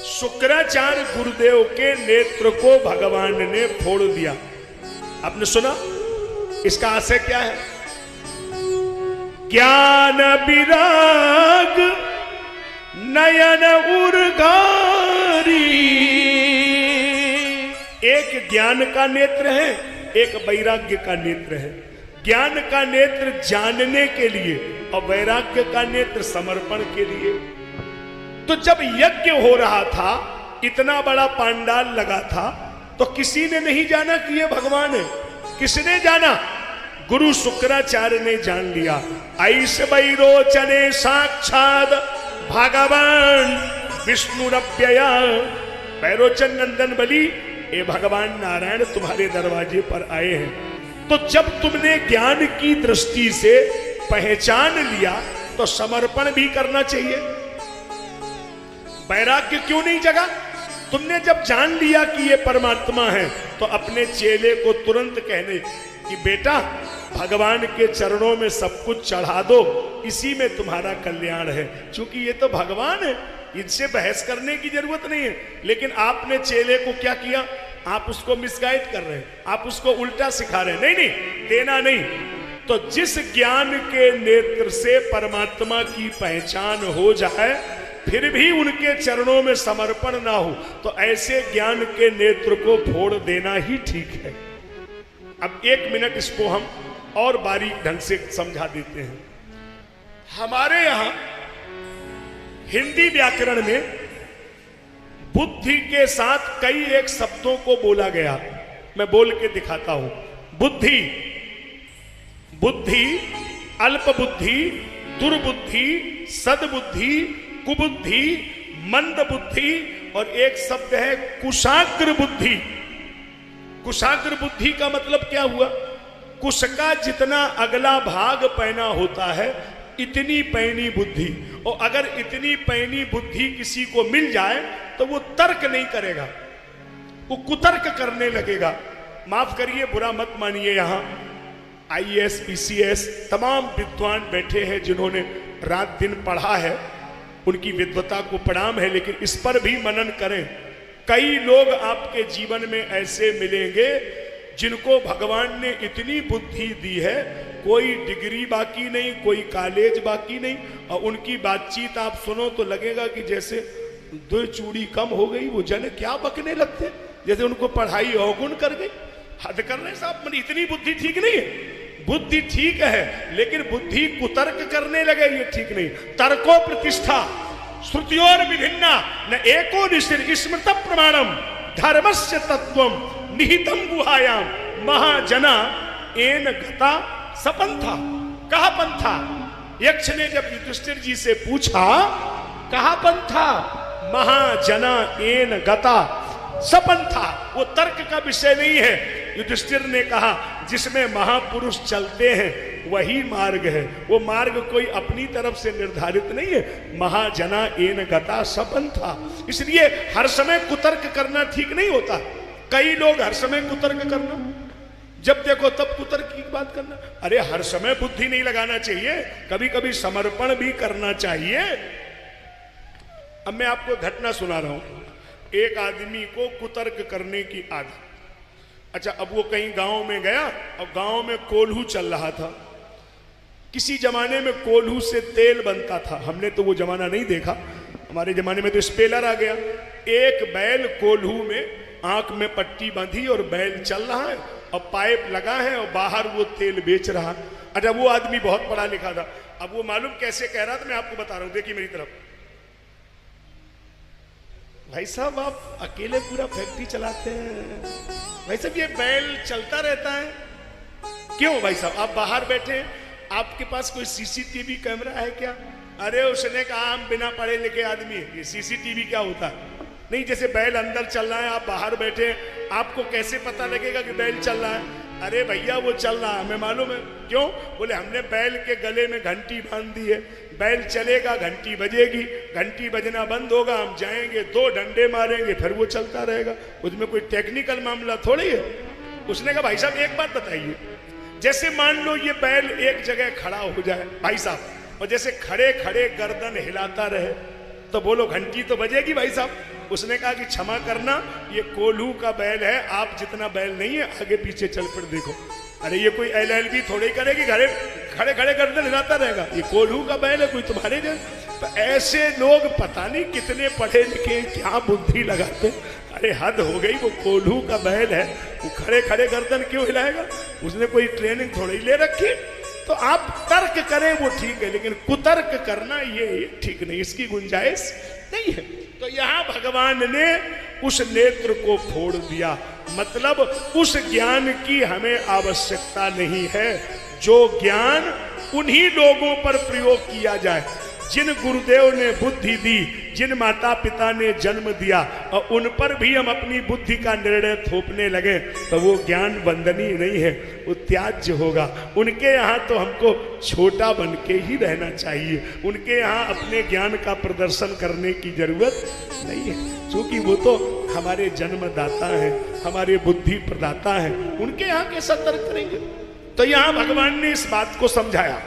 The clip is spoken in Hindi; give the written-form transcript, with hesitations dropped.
शुक्राचार्य गुरुदेव के नेत्र को भगवान ने फोड़ दिया। आपने सुना? इसका आशय क्या है? ज्ञान विराग नयन उर्गारी। एक ज्ञान का नेत्र है, एक वैराग्य का नेत्र है। ज्ञान का नेत्र जानने के लिए और वैराग्य का नेत्र समर्पण के लिए। तो जब यज्ञ हो रहा था, इतना बड़ा पांडाल लगा था, तो किसी ने नहीं जाना कि ये भगवान है। किसने जाना? गुरु शुक्राचार्य ने जान लिया। ऐस वैरोचने साक्षात भगवान विष्णुरव्यया। वैरोचन नंदन बली, ये भगवान नारायण तुम्हारे दरवाजे पर आए हैं। तो जब तुमने ज्ञान की दृष्टि से पहचान लिया तो समर्पण भी करना चाहिए। वैराग्य क्यों नहीं जगा? तुमने जब जान लिया कि ये परमात्मा है तो अपने चेले को तुरंत कहने कि बेटा भगवान के चरणों में सब कुछ चढ़ा दो, इसी में तुम्हारा कल्याण है। क्योंकि ये तो भगवान है, इनसे बहस करने की जरूरत नहीं है। लेकिन आपने चेले को क्या किया? आप उसको मिसगाइड कर रहे हैं, आप उसको उल्टा सिखा रहे हैं। नहीं नहीं, देना नहीं। तो जिस ज्ञान के नेत्र से परमात्मा की पहचान हो जाए फिर भी उनके चरणों में समर्पण ना हो, तो ऐसे ज्ञान के नेत्र को फोड़ देना ही ठीक है। अब 1 मिनट इसको हम और बारीक ढंग से समझा देते हैं। हमारे यहां हिंदी व्याकरण में बुद्धि के साथ कई एक शब्दों को बोला गया। मैं बोल के दिखाता हूं। बुद्धि, बुद्धि, अल्प बुद्धि, दुर्बुद्धि, सद्बुद्धि, कुबुद्धि, मंद बुद्धि, और एक शब्द है कुशाग्र बुद्धि। कुशाग्र बुद्धि का मतलब क्या हुआ? कुश का जितना अगला भाग पैना होता है इतनी पैनी बुद्धि। और अगर इतनी पैनी बुद्धि किसी को मिल जाए तो वो तर्क नहीं करेगा, वो कुतर्क करने लगेगा। माफ करिए, बुरा मत मानिए, यहां IAS PCS तमाम विद्वान बैठे हैं जिन्होंने रात दिन पढ़ा है, उनकी विद्वता को प्रणाम है। लेकिन इस पर भी मनन करें। कई लोग आपके जीवन में ऐसे मिलेंगे जिनको भगवान ने इतनी बुद्धि दी है, कोई डिग्री बाकी नहीं, कोई कॉलेज बाकी नहीं, और उनकी बातचीत आप सुनो तो लगेगा कि जैसे 2 चूड़ी कम हो गई, वो जन क्या बकने लगते, जैसे उनको पढ़ाई अवगुण कर गई। हद कर रहे साहब, मतलब इतनी बुद्धि ठीक नहीं है। बुद्धि ठीक है, लेकिन बुद्धि कुतर्क करने लगे ये ठीक नहीं। तर्को प्रतिष्ठा श्रुतियोर विभिन्ना न एको निश्चित स्मृत प्रमाणम धर्मस्य तत्वम निहितम गुहायाम महाजना एन गता सपंथा। कहा पंथा? यक्ष ने जब युधिष्ठिर जी से पूछा, कहा पंथा? महाजना एन गता सपंथा। वो तर्क का विषय नहीं है। युधिष्ठिर ने कहा जिसमें महापुरुष चलते हैं वही मार्ग है। वो मार्ग कोई अपनी तरफ से निर्धारित नहीं है। महाजना एन गता सपंथा। इसलिए हर समय कुतर्क करना ठीक नहीं होता। कई लोग हर समय कुतर्क करना, जब देखो तब कुतर्क की बात करना। अरे हर समय बुद्धि नहीं लगाना चाहिए, कभी कभी समर्पण भी करना चाहिए। अब मैं आपको घटना सुना रहा हूं। एक आदमी को कुतर्क करने की आदत। अच्छा, अब वो कहीं गांव में गया और गांव में कोल्हू चल रहा था। किसी जमाने में कोल्हू से तेल बनता था, हमने तो वो जमाना नहीं देखा। हमारे जमाने में तो स्पेलर आ गया। एक बैल कोल्हू में आंख में पट्टी बांधी और बैल चल रहा है और पाइप लगा है और बाहर वो तेल बेच रहा। अच्छा, वो आदमी बहुत पढ़ा लिखा था। अब वो मालूम कैसे कह रहा था, मैं आपको बता रहा हूं, देखिए मेरी तरफ। भाई साहब, आप अकेले पूरा फैक्ट्री चलाते हैं, भाई साहब ये बैल चलता रहता है क्यों? भाई साहब आप बाहर बैठे, आपके पास कोई CCTV कैमरा है क्या? अरे उसने कहा हम बिना पढ़े लिखे आदमी है, ये CCTV क्या होता है? नहीं, जैसे बैल अंदर चल रहा है, आप बाहर बैठे, आपको कैसे पता लगेगा कि बैल चल रहा है? अरे भैया वो चल रहा है, हमें मालूम है। क्यों? बोले हमने बैल के गले में घंटी बांध दी है, बैल चलेगा घंटी बजेगी, घंटी बजना बंद होगा, हम जाएंगे 2 डंडे मारेंगे, फिर वो चलता रहेगा। उसमें कोई टेक्निकल मामला थोड़ी है। उसने कहा भाई साहब एक बात बताइए, जैसे मान लो ये बैल एक जगह खड़ा हो जाए भाई साहब, और जैसे खड़े खड़े गर्दन हिलाता रहे, तो बोलो घंटी तो बजेगी भाई साहब। उसने कहा कि क्षमा करना, ये कोल्हू का बैल है, आप जितना बैल नहीं है, आगे पीछे चल फिर देखो। अरे ये कोई LLB थोड़ी करेगी, खड़े खड़े खड़े गर्दन हिलाता रहेगा, ये कोल्हू का बैल है, कोई तुम्हारे जैसे। तो ऐसे लोग पता नहीं कितने पढ़े लिखे, क्या बुद्धि लगाते। अरे हद हो गई, वो कोल्हू का बैल है, वो खड़े खड़े गर्दन क्यों हिलाएगा? उसने कोई ट्रेनिंग थोड़ी ले रखी। तो आप तर्क करें वो ठीक है, लेकिन कुतर्क करना ये ठीक नहीं, इसकी गुंजाइश नहीं है। तो यहां भगवान ने उस नेत्र को फोड़ दिया, मतलब उस ज्ञान की हमें आवश्यकता नहीं है जो ज्ञान उन्हीं लोगों पर प्रयोग किया जाए जिन गुरुदेव ने बुद्धि दी, जिन माता पिता ने जन्म दिया, और उन पर भी हम अपनी बुद्धि का निर्णय थोपने लगे तो वो ज्ञान वंदनीय नहीं है, वो त्याज्य होगा। उनके यहाँ तो हमको छोटा बन के ही रहना चाहिए, उनके यहाँ अपने ज्ञान का प्रदर्शन करने की जरूरत नहीं है, क्योंकि वो तो हमारे जन्मदाता हैं, हमारे बुद्धि प्रदाता हैं, उनके यहाँ कैसा तर्क करेंगे। तो यहाँ भगवान ने इस बात को समझाया।